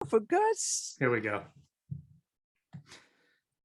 For God's Here we go.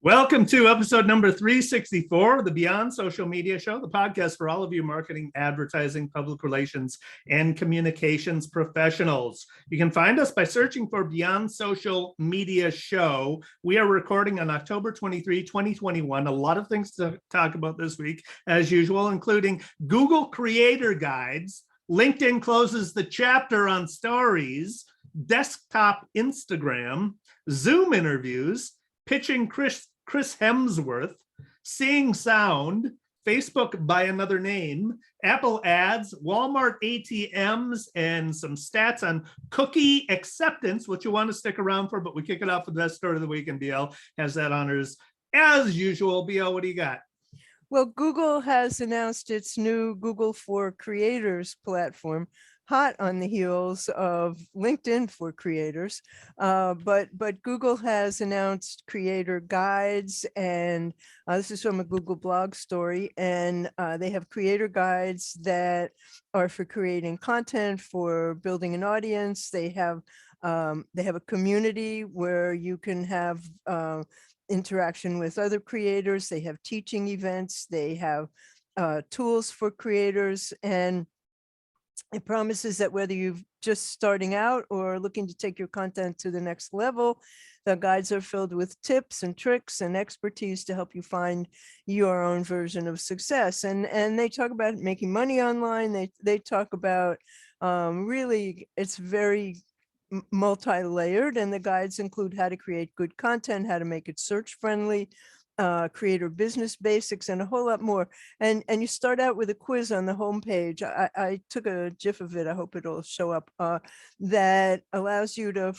Welcome to episode number 364 of the Beyond Social Media Show, the podcast for all of you marketing, advertising, public relations, and communications professionals. You can find us by searching for Beyond Social Media Show. We are recording on October 23, 2021. A lot of things to talk about this week, as usual, including Google Creator Guides, LinkedIn closes the chapter on stories, desktop Instagram, Zoom interviews, pitching Chris Hemsworth, seeing sound, Facebook by another name, Apple ads, Walmart ATMs, and some stats on cookie acceptance, which you want to stick around for, but we kick it off with the best story of the week, and BL has that honors as usual. BL, what do you got? Well, Google has announced its new Google for Creators platform, hot on the heels of LinkedIn for Creators. But Google has announced creator guides, and this is from a Google blog story. And they have creator guides that are for creating content, for building an audience. They have a community where you can have interaction with other creators. They have teaching events. They have tools for creators, and it promises that whether you're just starting out or looking to take your content to the next level, the guides are filled with tips and tricks and expertise to help you find your own version of success. And they talk about making money online. They talk about really, it's very multi-layered, and the guides include how to create good content, how to make it search friendly, creator business basics, and a whole lot more. And you start out with a quiz on the homepage. I took a GIF of it. I hope it'll show up, that allows you to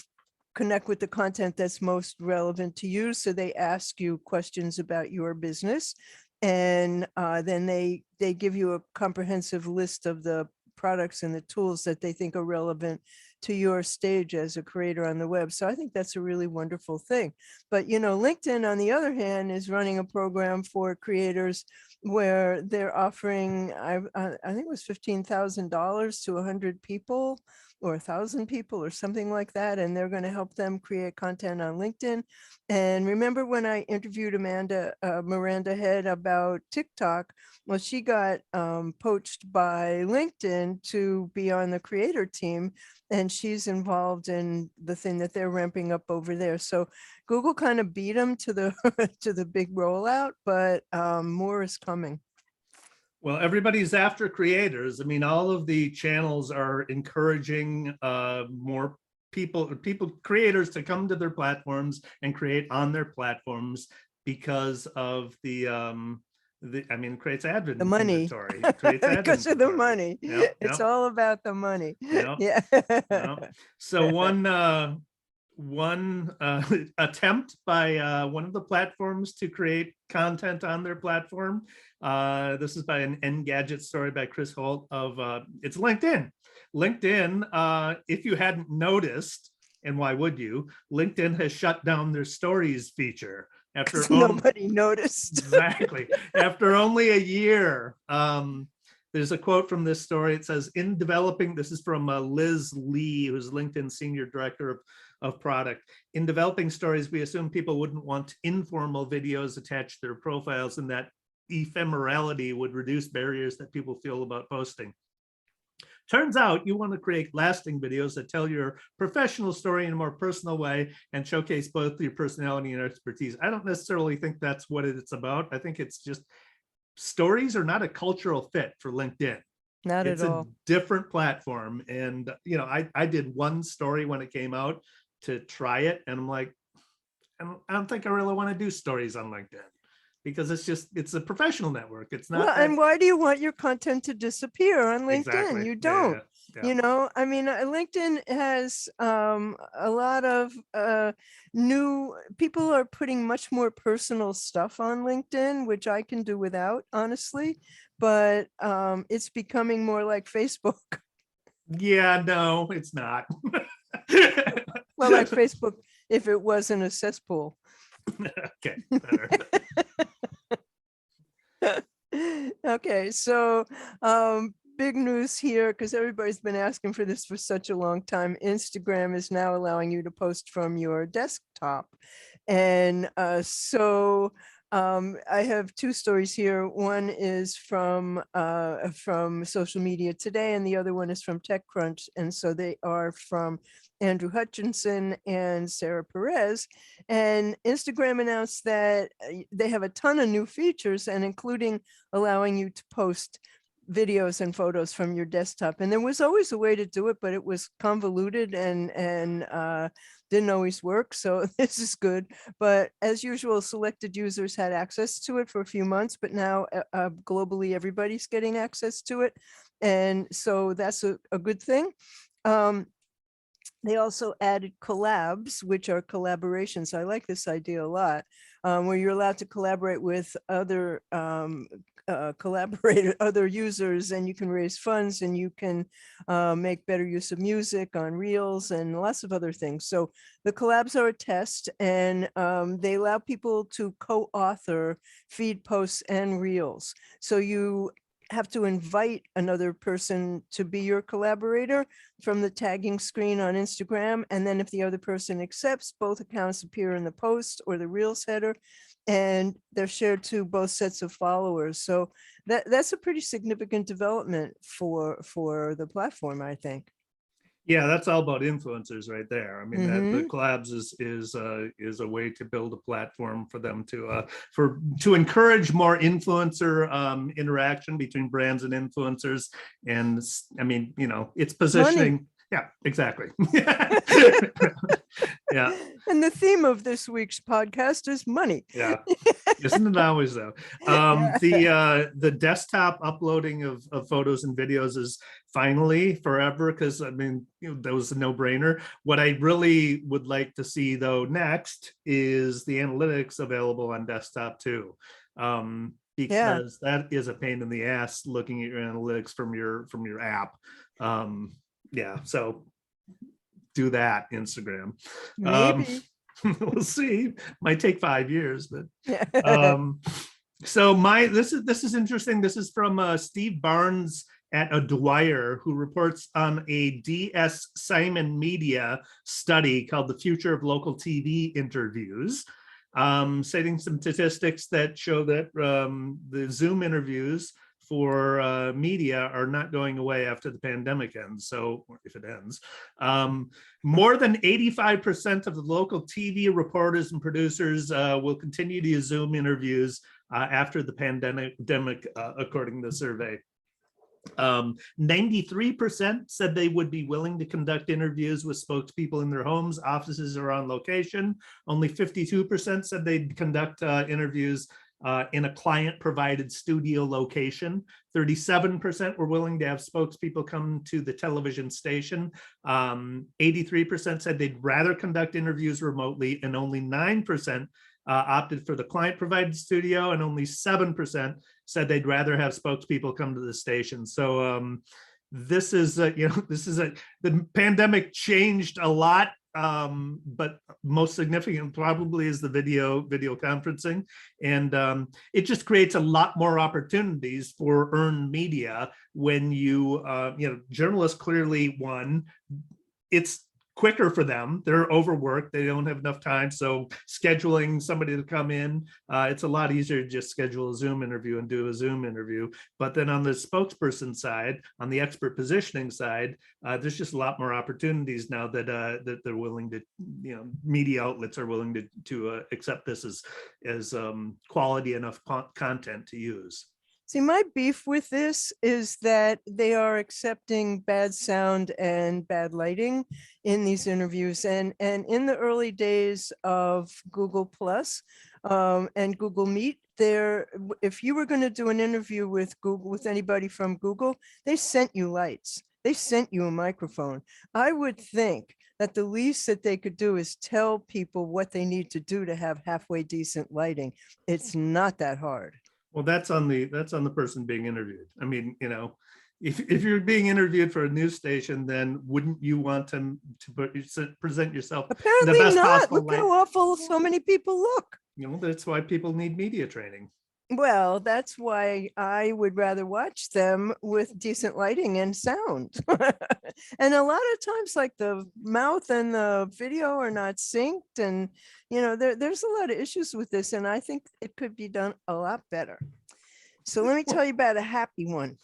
connect with the content that's most relevant to you. So they ask you questions about your business, and then they give you a comprehensive list of the products and the tools that they think are relevant to your stage as a creator on the web. So I think that's a really wonderful thing. But, you know, LinkedIn, on the other hand, is running a program for creators where they're offering, I think it was $15,000 to 100 people or 1,000 people or something like that. And they're going to help them create content on LinkedIn. And remember when I interviewed Miranda Head about TikTok? Well, she got poached by LinkedIn to be on the creator team, and she's involved in the thing that they're ramping up over there. So Google kind of beat them to the to the big rollout, but more is coming. Well, everybody's after creators. I mean, all of the channels are encouraging more creators to come to their platforms and create on their platforms because of it creates ad the money. inventory. It creates ad because inventory. Of the money. Yep, it's yep. all about the money. Yep. Yeah. So one attempt by one of the platforms to create content on their platform. This is by an Engadget story by Chris Holt of it's LinkedIn. LinkedIn, if you hadn't noticed, and why would you, LinkedIn has shut down their stories feature after nobody noticed. Exactly. After only a year. There's a quote from this story. It says, in developing, this is from Liz Lee, who's LinkedIn Senior Director of Product. In developing stories, we assume people wouldn't want informal videos attached to their profiles, and that ephemerality would reduce barriers that people feel about posting. Turns out you want to create lasting videos that tell your professional story in a more personal way and showcase both your personality and expertise. I don't necessarily think that's what it's about. I think it's just stories are not a cultural fit for LinkedIn. Not at all. It's a different platform. And, you know, I did one story when it came out to try it. And I'm like, I don't think I really want to do stories on LinkedIn, because it's a professional network. It's not. Well, and why do you want your content to disappear on LinkedIn? Exactly. You don't. Yeah. You know, I mean, LinkedIn has a lot of new people are putting much more personal stuff on LinkedIn, which I can do without, honestly. But it's becoming more like Facebook. Yeah, no, it's not. Well, like Facebook, if it wasn't a cesspool. Okay, better. Okay, so big news here, because everybody's been asking for this for such a long time. Instagram is now allowing you to post from your desktop. And I have two stories here. One is from Social Media Today, and the other one is from TechCrunch. And so they are from Andrew Hutchinson and Sarah Perez. And Instagram announced that they have a ton of new features, and including allowing you to post videos and photos from your desktop. And there was always a way to do it, but it was convoluted and didn't always work. So this is good. But as usual, selected users had access to it for a few months, but now globally, everybody's getting access to it. And so that's a good thing. They also added collabs, which are collaborations. I like this idea a lot, where you're allowed to collaborate with other other users, and you can raise funds, and you can make better use of music on Reels and lots of other things. So the collabs are a test, and they allow people to co-author feed posts and Reels. So you have to invite another person to be your collaborator from the tagging screen on Instagram. And then if the other person accepts, both accounts appear in the post or the Reels header, and they're shared to both sets of followers. So that's a pretty significant development for the platform, I think. Yeah, that's all about influencers right there. I mean, that the Mhm. collabs is a way to build a platform for them to encourage more influencer interaction between brands and influencers. And I mean, you know, it's positioning. Money. Yeah, exactly. Yeah, And the theme of this week's podcast is money. yeah. Isn't it always though? The desktop uploading of photos and videos is finally forever, because I mean, you know, that was a no-brainer. What I really would like to see though next is the analytics available on desktop too. Yeah, Because that is a pain in the ass looking at your analytics from your app. Yeah, so do that, Instagram. maybe. We'll see. Might take 5 years, but Yeah. um, so this is interesting. This is from Steve Barnes at Dwyer, who reports on a DS Simon Media study called "The Future of Local TV Interviews," citing some statistics that show that the Zoom interviews for media are not going away after the pandemic ends. So if it ends, more than 85% of the local TV reporters and producers will continue to use Zoom interviews after the pandemic, according to the survey. 93% said they would be willing to conduct interviews with spokespeople in their homes, offices, or on location. Only 52% said they'd conduct interviews in a client-provided studio location. 37% were willing to have spokespeople come to the television station. 83% said they'd rather conduct interviews remotely, and only 9% opted for the client-provided studio, and only 7% said they'd rather have spokespeople come to the station. So this is, the pandemic changed a lot, but most significant probably is the video conferencing, and it just creates a lot more opportunities for earned media when journalists clearly won. It's quicker for them. They're overworked. They don't have enough time. So scheduling somebody to come in, it's a lot easier to just schedule a Zoom interview and do a Zoom interview. But then on the spokesperson side, on the expert positioning side, there's just a lot more opportunities now that they're willing to, media outlets are willing to accept this as quality enough content to use. See, my beef with this is that they are accepting bad sound and bad lighting in these interviews. And in the early days of Google Plus and Google Meet, if you were going to do an interview with anybody from Google, they sent you lights. They sent you a microphone. I would think that the least that they could do is tell people what they need to do to have halfway decent lighting. It's not that hard. Well, that's on the person being interviewed. I mean, if you're being interviewed for a news station, then wouldn't you want to present yourself in the Apparently best not. possible Look light? how awful so many people look. That's why people need media training. Well, that's why I would rather watch them with decent lighting and sound. And a lot of times, like the mouth and the video are not synced, and there's a lot of issues with this, and I think it could be done a lot better. So let me tell you about a happy one.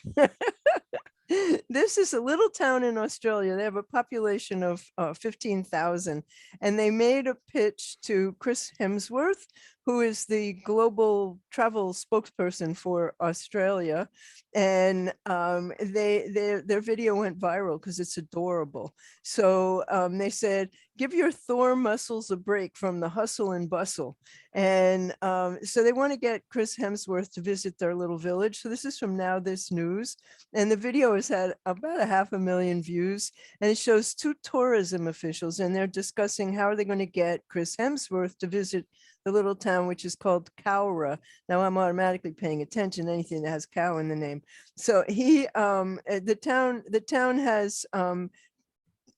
This is a little town in Australia. They have a population of 15,000, and they made a pitch to Chris Hemsworth, who is the global travel spokesperson for Australia. And their video went viral because it's adorable. So they said, give your Thor muscles a break from the hustle and bustle. And so they want to get Chris Hemsworth to visit their little village. So this is from Now This News. And the video has had about 500,000 views. And it shows two tourism officials, and they're discussing how are they going to get Chris Hemsworth to visit the little town, which is called Cowra. Now I'm automatically paying attention to anything that has cow in the name. So the town has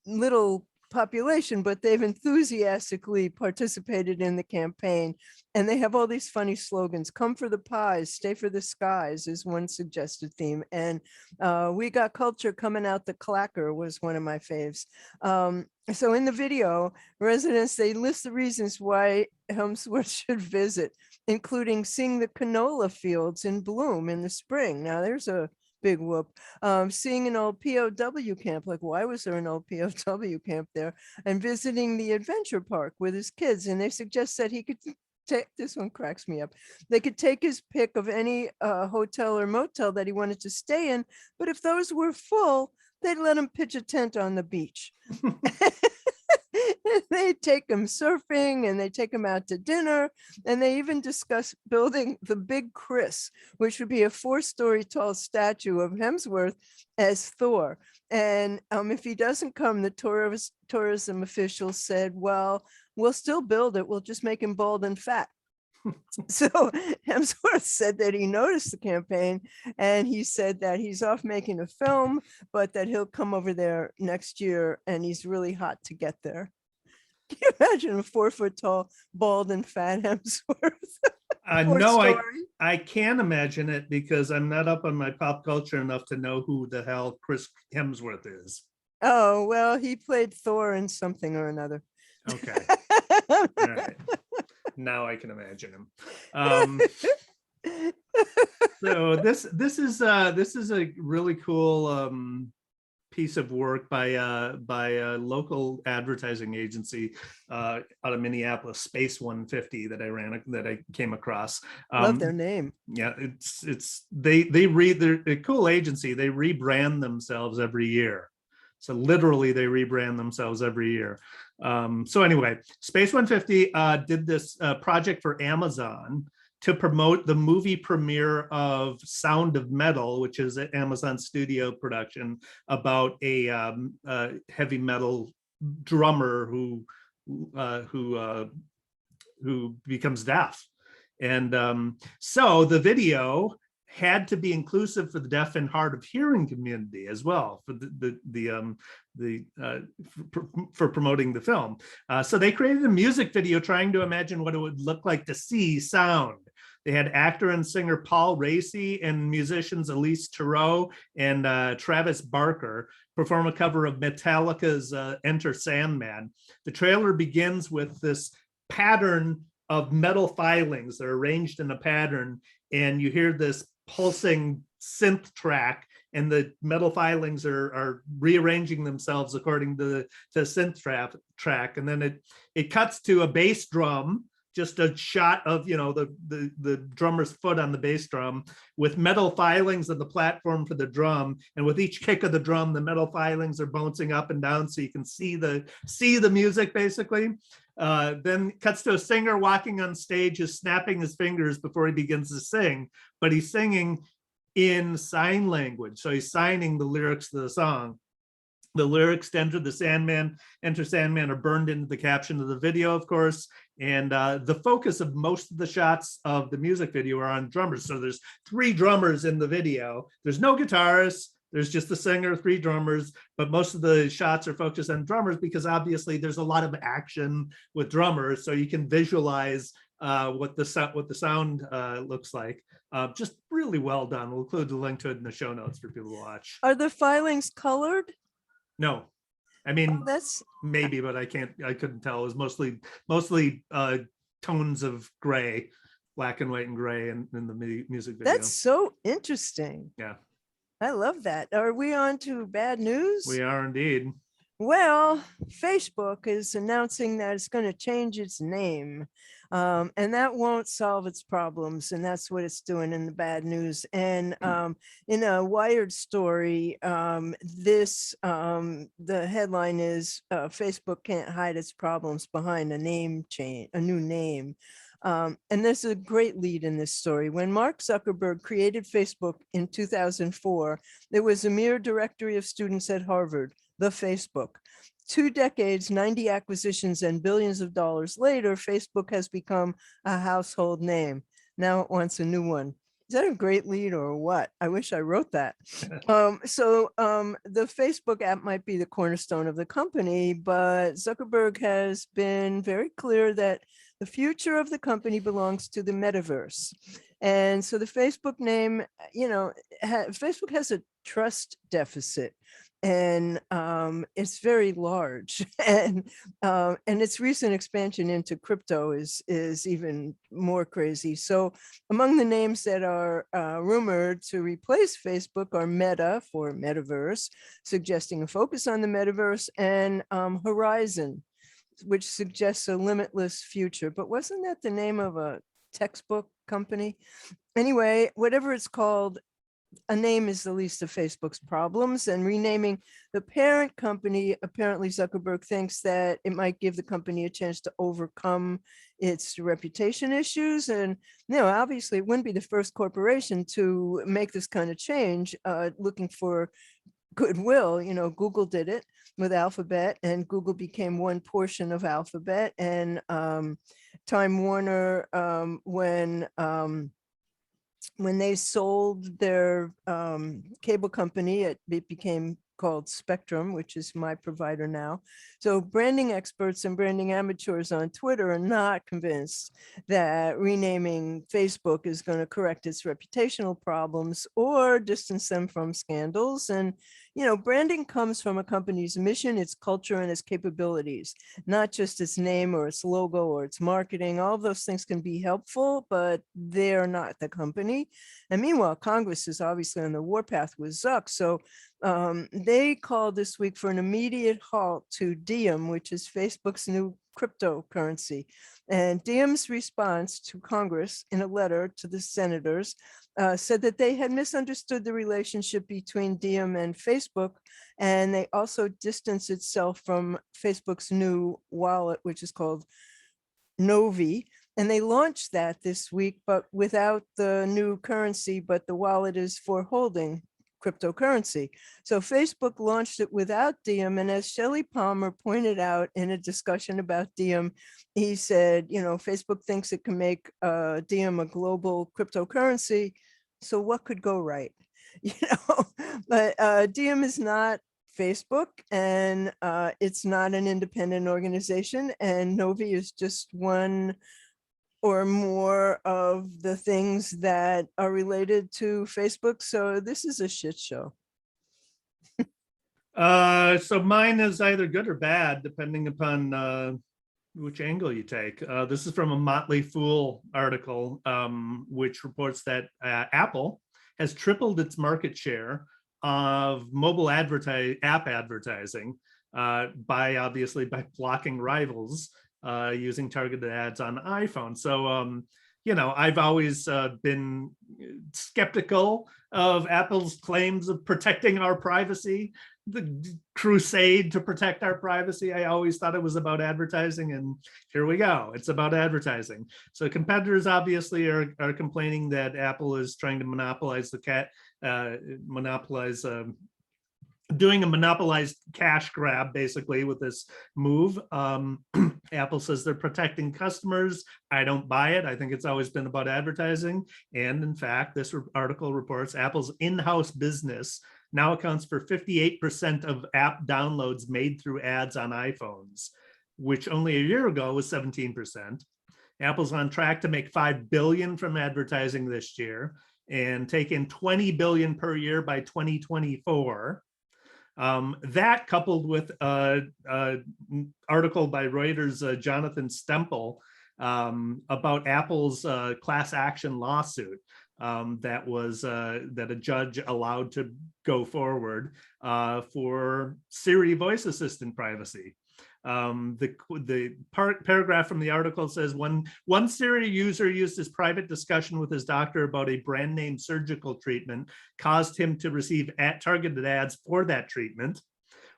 little population, but they've enthusiastically participated in the campaign, and they have all these funny slogans. Come for the pies, stay for the skies is one suggested theme, and we got culture coming out the clacker was one of my faves. So in the video, residents, they list the reasons why Hemsworth should visit, including seeing the canola fields in bloom in the spring. Now there's a big whoop. Seeing an old POW camp, like why was there an old POW camp there? And visiting the adventure park with his kids. And they suggest that he could take, this one cracks me up, they could take his pick of any hotel or motel that he wanted to stay in, but if those were full, they'd let him pitch a tent on the beach. They take him surfing, and they take him out to dinner, and they even discuss building the Big Chris, which would be a 4-story tall statue of Hemsworth as Thor. And if he doesn't come, the tourism official said, well, we'll still build it, we'll just make him bald and fat. So Hemsworth said that he noticed the campaign, and he said that he's off making a film, but that he'll come over there next year, and he's really hot to get there. Can you imagine a 4-foot tall, bald and fat Hemsworth? No, I can imagine it because I'm not up on my pop culture enough to know who the hell Chris Hemsworth is. Oh, well, he played Thor in something or another. Okay. All right. Now I can imagine him. So this is a really cool piece of work by a local advertising agency out of Minneapolis, Space 150, that I came across. Love their name. Yeah, they're a cool agency. They rebrand themselves every year. So literally they rebrand themselves every year. So anyway, Space 150 did this project for Amazon to promote the movie premiere of Sound of Metal, which is an Amazon studio production about a heavy metal drummer who becomes deaf. And so the video had to be inclusive for the deaf and hard of hearing community as well, for promoting the film. So they created a music video trying to imagine what it would look like to see sound. They had actor and singer Paul Raci and musicians Elise Theroux and Travis Barker perform a cover of Metallica's Enter Sandman. The trailer begins with this pattern of metal filings that are arranged in a pattern, and you hear this pulsing synth track, and the metal filings are rearranging themselves according to the synth track. And then it cuts to a bass drum, just a shot of the drummer's foot on the bass drum with metal filings on the platform for the drum, and with each kick of the drum the metal filings are bouncing up and down so you can see the music basically. Then cuts to a singer walking on stage, is snapping his fingers before he begins to sing, but he's singing in sign language, so he's signing the lyrics to the song. The lyrics to Enter Sandman are burned into the caption of the video, of course, and the focus of most of the shots of the music video are on drummers. So there's 3 drummers in the video. There's no guitarists, There's just the singer, 3 drummers, but most of the shots are focused on drummers because obviously there's a lot of action with drummers, so you can visualize what the sound looks like. Just really well done. We'll include the link to it in the show notes for people to watch. Are the filings colored? No, I mean, That's maybe, but I couldn't tell. It was mostly tones of gray, black and white and gray in the music video. that's so interesting. Yeah, I love that. Are we on to bad news? we are indeed. Well, Facebook is announcing that it's going to change its name, and that won't solve its problems. And that's what it's doing in the bad news. And in a Wired story, the headline is Facebook can't hide its problems behind a name change, a new name. And there's a great lead in this story. When Mark Zuckerberg created Facebook in 2004, there was a mere directory of students at Harvard, the Facebook. 2 decades, 90 acquisitions, and billions of dollars later, Facebook has become a household name. Now it wants a new one. Is that a great lead or what? I wish I wrote that. The Facebook app might be the cornerstone of the company, but Zuckerberg has been very clear that the future of the company belongs to the metaverse. And so the Facebook name, Facebook has a trust deficit, and it's very large, and its recent expansion into crypto is even more crazy. So among the names that are rumored to replace Facebook are Meta, for metaverse, suggesting a focus on the metaverse, and Horizon, which suggests a limitless future. But wasn't that the name of a textbook company? Anyway, whatever it's called, a name is the least of Facebook's problems, and renaming the parent company, apparently Zuckerberg thinks that it might give the company a chance to overcome its reputation issues. And, obviously it wouldn't be the first corporation to make this kind of change, looking for goodwill. Google did it with Alphabet, and Google became one portion of Alphabet, and Time Warner, when they sold their cable company, it became called Spectrum, which is my provider now. So branding experts and branding amateurs on Twitter are not convinced that renaming Facebook is going to correct its reputational problems or distance them from scandals. And, branding comes from a company's mission, its culture, and its capabilities, not just its name or its logo or its marketing. All of those things can be helpful, but they're not the company. And meanwhile, Congress is obviously on the warpath with Zuck. So they called this week for an immediate halt to Diem, which is Facebook's new cryptocurrency. And Diem's response to Congress in a letter to the senators said that they had misunderstood the relationship between Diem and Facebook, and they also distanced itself from Facebook's new wallet, which is called Novi. And they launched that this week, but without the new currency, but the wallet is for holding cryptocurrency. So Facebook launched it without Diem. And as Shelley Palmer pointed out in a discussion about Diem, he said, Facebook thinks it can make Diem a global cryptocurrency. So what could go right? But Diem is not Facebook, and it's not an independent organization. And Novi is just one or more of the things that are related to Facebook. So this is a shit show. So mine is either good or bad, depending upon which angle you take. This is from a Motley Fool article, which reports that Apple has tripled its market share of mobile app advertising by blocking rivals using targeted ads on iPhone. So, I've always been skeptical of Apple's claims of protecting our privacy, the crusade to protect our privacy. I always thought it was about advertising, and here we go. It's about advertising. So competitors obviously are complaining that Apple is trying to monopolize doing a monopolized cash grab, basically, with this move. Apple says they're protecting customers. I don't buy it. I think it's always been about advertising. And in fact, this article reports Apple's in-house business now accounts for 58% of app downloads made through ads on iPhones, which only a year ago was 17%. Apple's on track to make $5 billion from advertising this year and take in $20 billion per year by 2024. That coupled with an article by Reuters' Jonathan Stempel about Apple's class action lawsuit that a judge allowed to go forward for Siri voice assistant privacy. The paragraph from the article says one Siri user used his private discussion with his doctor about a brand name surgical treatment caused him to receive targeted ads for that treatment,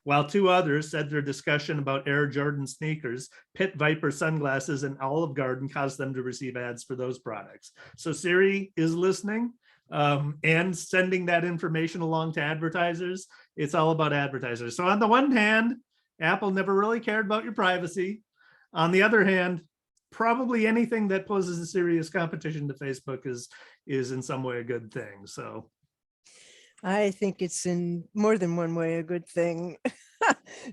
while two others said their discussion about Air Jordan sneakers, Pit Viper sunglasses, and Olive Garden caused them to receive ads for those products. So Siri is listening and sending that information along to advertisers. It's all about advertisers. So on the one hand, Apple never really cared about your privacy. On the other hand, probably anything that poses a serious competition to Facebook is in some way a good thing. So I think it's in more than one way a good thing.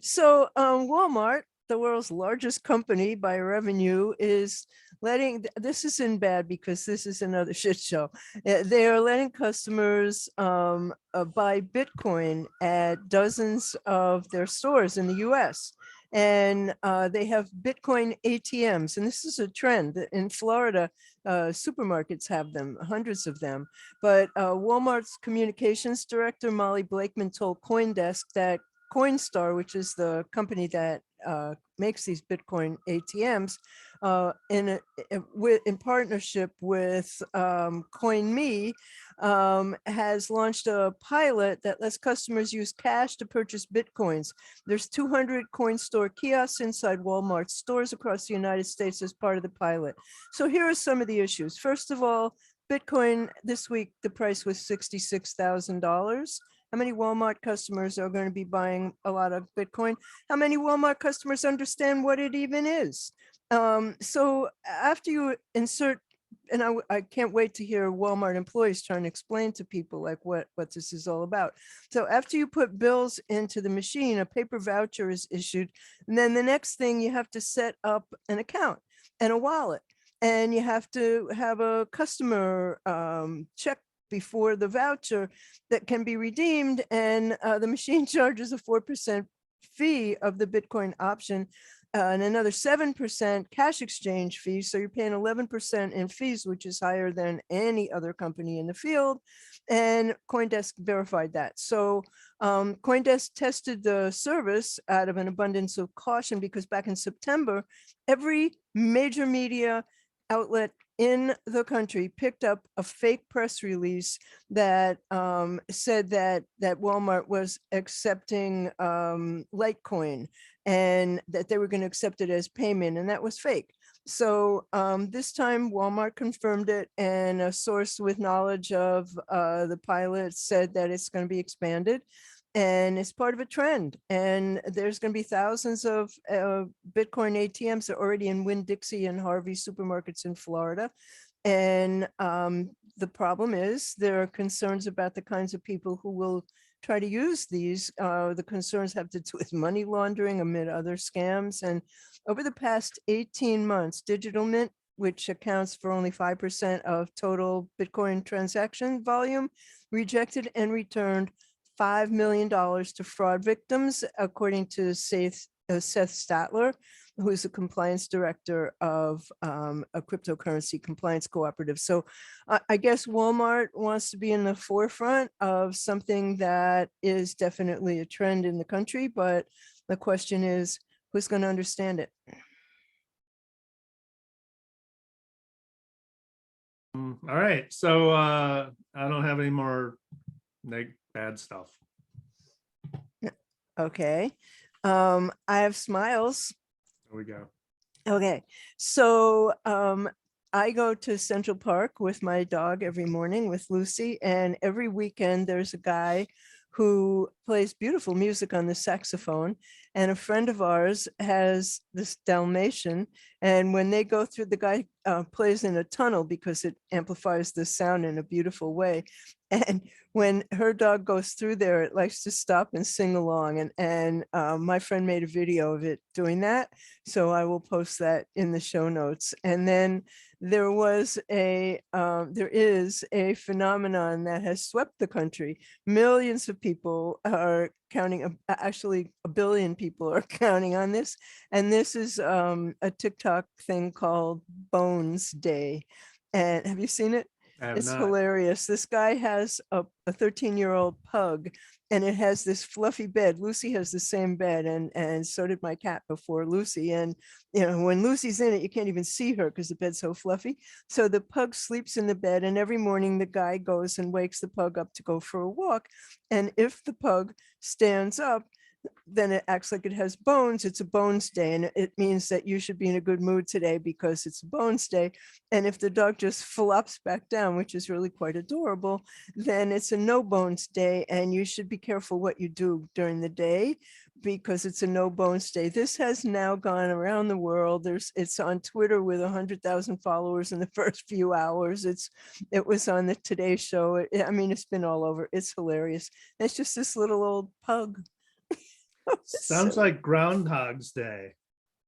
So Walmart, the world's largest company by revenue, is letting, this isn't bad because this is another shit show. They are letting customers buy Bitcoin at dozens of their stores in the US. And they have Bitcoin ATMs. And this is a trend. In Florida, supermarkets have them, hundreds of them. But Walmart's communications director, Molly Blakeman, told CoinDesk that Coinstar, which is the company that makes these Bitcoin ATMs, in partnership with CoinMe, has launched a pilot that lets customers use cash to purchase Bitcoins. There's 200 Coinstar kiosks inside Walmart stores across the United States as part of the pilot. So here are some of the issues. First of all, Bitcoin this week, the price was $66,000. How many Walmart customers are going to be buying a lot of Bitcoin? How many Walmart customers understand what it even is? So after you insert, and I can't wait to hear Walmart employees trying to explain to people like what this is all about. So after you put bills into the machine, a paper voucher is issued. And then the next thing, you have to set up an account and a wallet. And you have to have a customer check before the voucher that can be redeemed. And the machine charges a 4% fee of the Bitcoin option and another 7% cash exchange fee. So you're paying 11% in fees, which is higher than any other company in the field. And CoinDesk verified that. So CoinDesk tested the service out of an abundance of caution because back in September, every major media outlet in the country picked up a fake press release that said that Walmart was accepting Litecoin and that they were going to accept it as payment, and that was fake. So this time Walmart confirmed it, and a source with knowledge of the pilot said that it's going to be expanded. And it's part of a trend. And there's going to be thousands of Bitcoin ATMs that are already in Winn-Dixie and Harvey supermarkets in Florida. And the problem is there are concerns about the kinds of people who will try to use these. The concerns have to do with money laundering amid other scams. And over the past 18 months, Digital Mint, which accounts for only 5% of total Bitcoin transaction volume, rejected and returned $5 million to fraud victims, according to Seth Statler, who is the compliance director of a cryptocurrency compliance cooperative. So I guess Walmart wants to be in the forefront of something that is definitely a trend in the country, but the question is, who's going to understand it? all right. So I don't have any more bad stuff. Okay. I have smiles. There we go. Okay. So I go to Central Park with my dog every morning with Lucy, and every weekend there's a guy who plays beautiful music on the saxophone. And a friend of ours has this Dalmatian. And when they go through, the guy plays in a tunnel because it amplifies the sound in a beautiful way. And when her dog goes through there, it likes to stop and sing along. And my friend made a video of it doing that. So I will post that in the show notes. And then there is a phenomenon that has swept the country. Millions of people are counting, actually a billion people are counting on this. And this is a TikTok thing called Bones Day. And have you seen it? I have It's not. hilarious. This guy has a 13-year-old pug, and it has this fluffy bed. Lucy has the same bed, and so did my cat before Lucy. And when Lucy's in it, you can't even see her because the bed's so fluffy. So the pug sleeps in the bed, and every morning the guy goes and wakes the pug up to go for a walk. And if the pug stands up, then it acts like it has bones. It's a bones day, and it means that you should be in a good mood today because it's a bones day. And if the dog just flops back down, which is really quite adorable, then it's a no bones day, and you should be careful what you do during the day because it's a no bones day. This has now gone around the world. It's on Twitter with 100,000 followers in the first few hours. It was on the Today Show. I mean, it's been all over. It's hilarious. It's just this little old pug. Sounds like Groundhog's Day.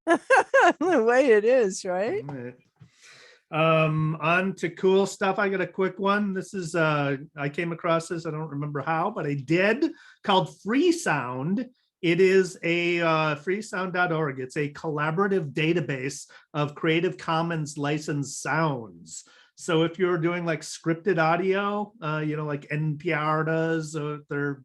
The way it is, right? All right. On to cool stuff. I got a quick one. This is I came across this, I don't remember how, but I did, called Free Sound. It is a freesound.org. It's a collaborative database of Creative Commons licensed sounds. So if you're doing like scripted audio, like NPR does, or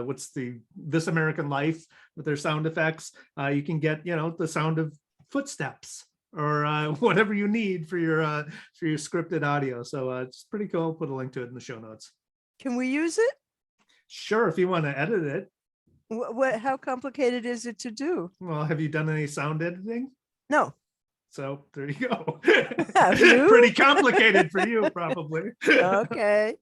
what's the This American Life with their sound effects, you can get the sound of footsteps or whatever you need for your scripted audio. So it's pretty cool. I'll put a link to it in the show notes. Can we use it? Sure, if you want to edit it. How complicated is it to do? Well, have you done any sound editing? No. So there you go. Have you? Pretty complicated for you, probably. Okay.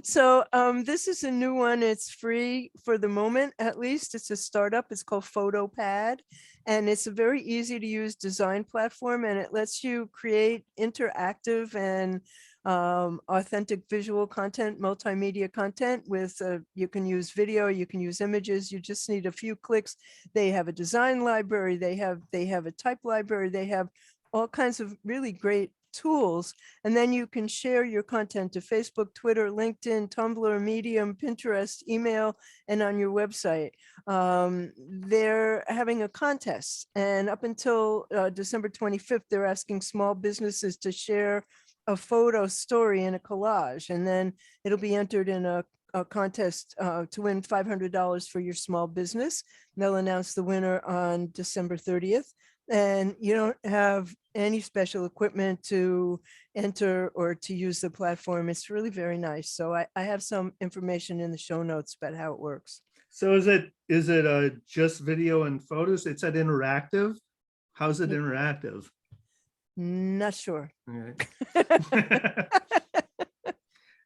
So this is a new one. It's free for the moment, at least. It's a startup. It's called PhotoPad. And it's a very easy to use design platform, and it lets you create interactive and authentic visual content, multimedia content with, you can use video, you can use images, you just need a few clicks. They have a design library, they have a type library, they have all kinds of really great tools. And then you can share your content to Facebook, Twitter, LinkedIn, Tumblr, Medium, Pinterest, email, and on your website. They're having a contest, and up until December 25th, they're asking small businesses to share a photo story in a collage, and then it'll be entered in a contest to win $500 for your small business. And they'll announce the winner on December 30th. And you don't have any special equipment to enter or to use the platform. It's really very nice. So I have some information in the show notes about how it works. So is it just video and photos? It said interactive. How's it interactive? Not sure. Okay.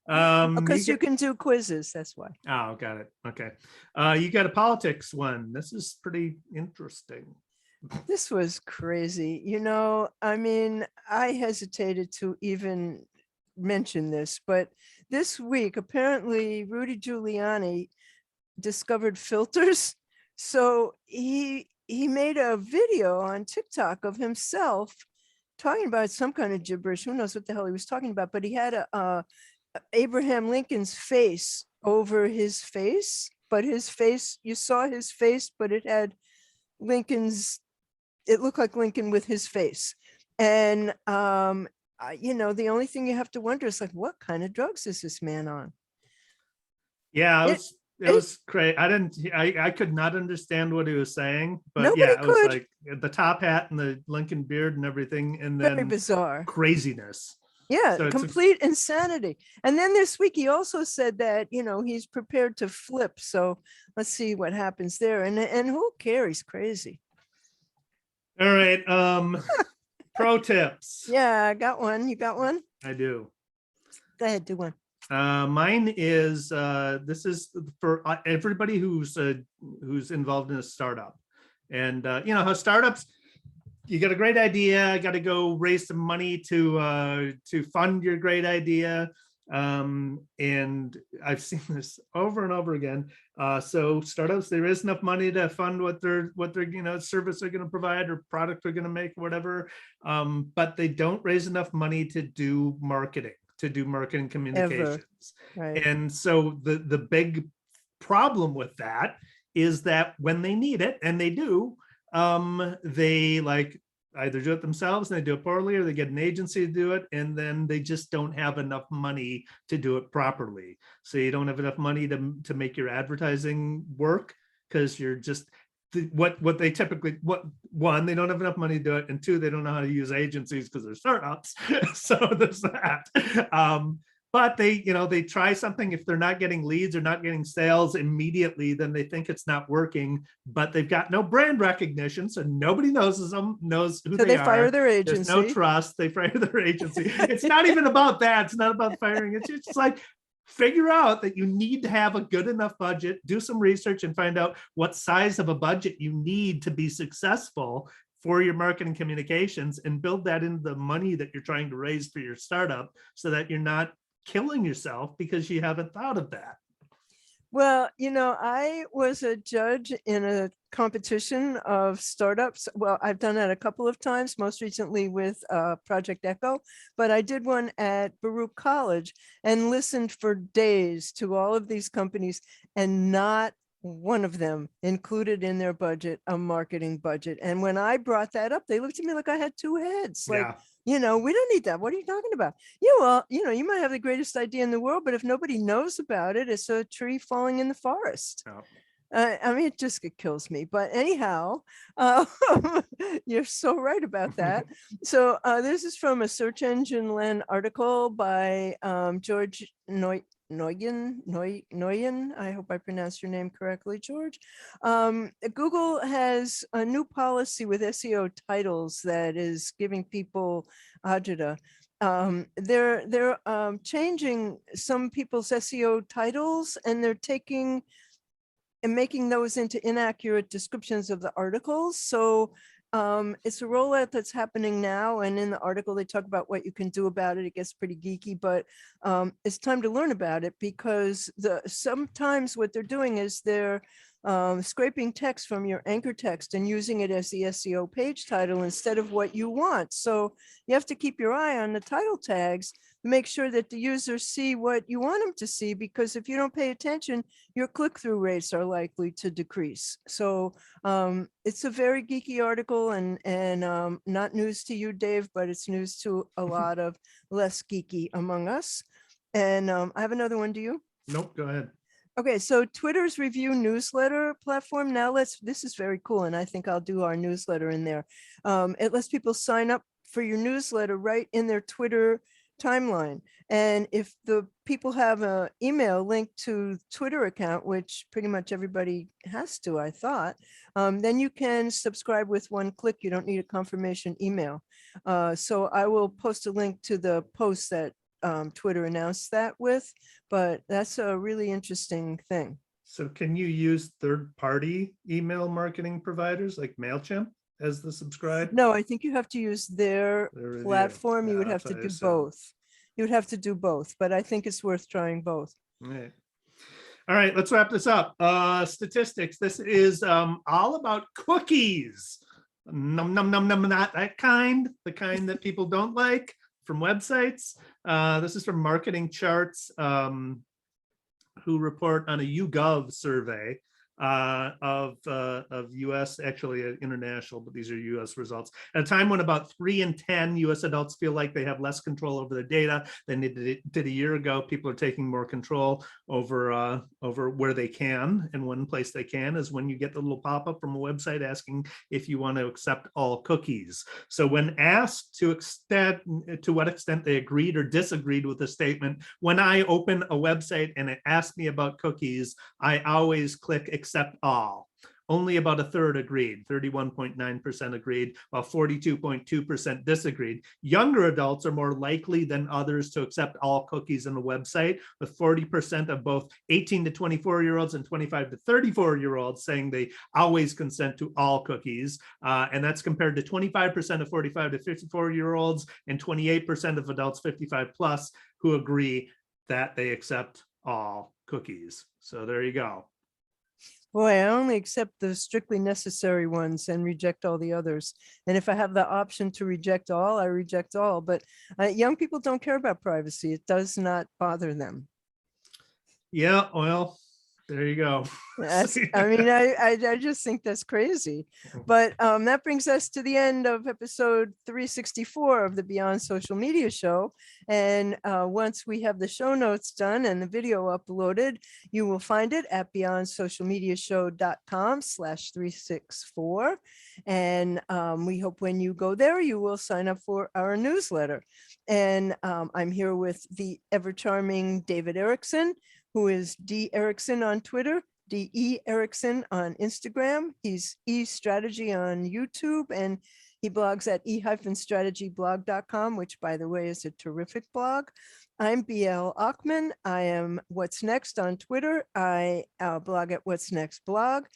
Because you can do quizzes, that's why. Oh, got it. Okay. You got a politics one. This is pretty interesting. This was crazy. I mean, I hesitated to even mention this, but this week, apparently Rudy Giuliani discovered filters. So he made a video on TikTok of himself talking about some kind of gibberish. Who knows what the hell he was talking about, but he had Abraham Lincoln's face over his face, but his face, you saw his face, but it had it looked like Lincoln with his face. And, the only thing you have to wonder is like, what kind of drugs is this man on? Yeah, it was great. I could not understand what he was saying, but yeah, it was like the top hat and the Lincoln beard and everything, and then very bizarre craziness. Yeah, so complete insanity. And then this week he also said that he's prepared to flip. So let's see what happens there. And who cares? He's crazy. All right. Pro tips. Yeah, I got one. You got one? I do. Go ahead, do one. Mine is this is for everybody who's involved in a startup, and how startups, you got a great idea, got to go raise some money to fund your great idea. And I've seen this over and over again. So startups, there is enough money to fund what they're service they're going to provide or product they're going to make, or whatever. But they don't raise enough money to do marketing communications. Right. And so the big problem with that is that when they need it, and they do, they like either do it themselves and they do it poorly, or they get an agency to do it, and then they just don't have enough money to do it properly. So you don't have enough money to make your advertising work, because you're just what they typically, one, they don't have enough money to do it, and two, they don't know how to use agencies because they're startups. So there's that. But they try something. If they're not getting leads or not getting sales immediately, then they think it's not working, but they've got no brand recognition. So nobody knows who So they they fire are. their agency. There's no trust. They fire their agency. It's not even about that. It's not about firing. It's just like, figure out that you need to have a good enough budget, do some research and find out what size of a budget you need to be successful for your marketing communications, and build that into the money that you're trying to raise for your startup, so that you're not killing yourself because you haven't thought of that. Well, I was a judge in a competition of startups. Well, I've done that a couple of times, most recently with Project Echo, but I did one at Baruch College and listened for days to all of these companies, and not one of them included in their budget a marketing budget. And when I brought that up, they looked at me like I had two heads. Like, we don't need that. What are you talking about? Yeah, well, you might have the greatest idea in the world, but if nobody knows about it, it's a tree falling in the forest. I mean, it kills me. But anyhow, you're so right about that. So this is from a Search Engine Land article by George Nguyen. I hope I pronounced your name correctly, George. Google has a new policy with SEO titles that is giving people agita. They're changing some people's SEO titles, and they're taking and making those into inaccurate descriptions of the articles. So it's a rollout that's happening now. And in the article, they talk about what you can do about it. It gets pretty geeky, but it's time to learn about it, because sometimes what they're doing is they're scraping text from your anchor text and using it as the SEO page title instead of what you want. So you have to keep your eye on the title tags to make sure that the users see what you want them to see, because if you don't pay attention, your click-through rates are likely to decrease. So it's a very geeky article, and not news to you, Dave, but it's news to a lot of less geeky among us. And I have another one. Do you? Nope, go ahead. Okay, so Twitter's Revue newsletter platform. Now this is very cool, and I think I'll do our newsletter in there. It lets people sign up for your newsletter right in their Twitter timeline. And if the people have an email linked to Twitter account, which pretty much everybody has to, I thought, then you can subscribe with one click. You don't need a confirmation email. So I will post a link to the post that Twitter announced that with, but that's a really interesting thing. So can you use third-party email marketing providers like MailChimp as the subscribe? No, I think you have to use their platform. You would have to do both. You would have to do both, but I think it's worth trying both. All right, let's wrap this up. Statistics. This is all about cookies. Num, num, num, num, not that kind, the kind that people don't like, from websites. This is from Marketing Charts, who report on a YouGov survey of US, actually international, but these are US results. At a time when about 3 in 10 US adults feel like they have less control over their data than they did a year ago, people are taking more control over where they can. And one place they can is when you get the little pop-up from a website asking if you want to accept all cookies. So when asked to what extent they agreed or disagreed with the statement, when I open a website and it asks me about cookies, I always click accept all. Only about a third agreed, 31.9% agreed, while 42.2% disagreed. Younger adults are more likely than others to accept all cookies on a website, with 40% of both 18 to 24-year-olds and 25 to 34-year-olds saying they always consent to all cookies. And that's compared to 25% of 45 to 54-year-olds and 28% of adults 55 plus who agree that they accept all cookies. So there you go. Boy, I only accept the strictly necessary ones and reject all the others. And if I have the option to reject all, I reject all. But young people don't care about privacy. It does not bother them. Yeah, well, there you go. I mean, I just think that's crazy. But that brings us to the end of episode 364 of the Beyond Social Media Show. And once we have the show notes done and the video uploaded, you will find it at beyondsocialmediashow.com/364. And we hope when you go there, you will sign up for our newsletter. And I'm here with the ever charming David Erickson, who is D. Erickson on Twitter, D.E. Erickson on Instagram. He's E Strategy on YouTube, and he blogs at e-strategyblog.com, which, by the way, is a terrific blog. I'm BL OCHMAN. I am What's Next on Twitter. I blog at What's Next blog.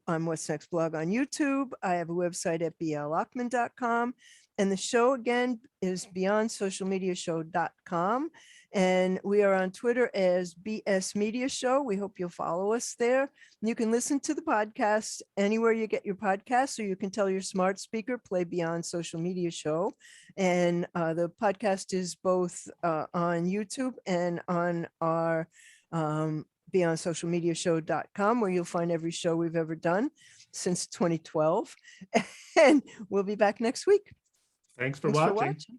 I'm What's Next blog on YouTube. I have a website at blochman.com. And the show, again, is beyondsocialmediashow.com. And we are on Twitter as BS Media Show. We hope you'll follow us there. You can listen to the podcast anywhere you get your podcasts, or you can tell your smart speaker, play Beyond Social Media Show. And the podcast is both on YouTube and on our beyondsocialmediashow.com, where you'll find every show we've ever done since 2012. And we'll be back next week. Thanks for Thanks watching.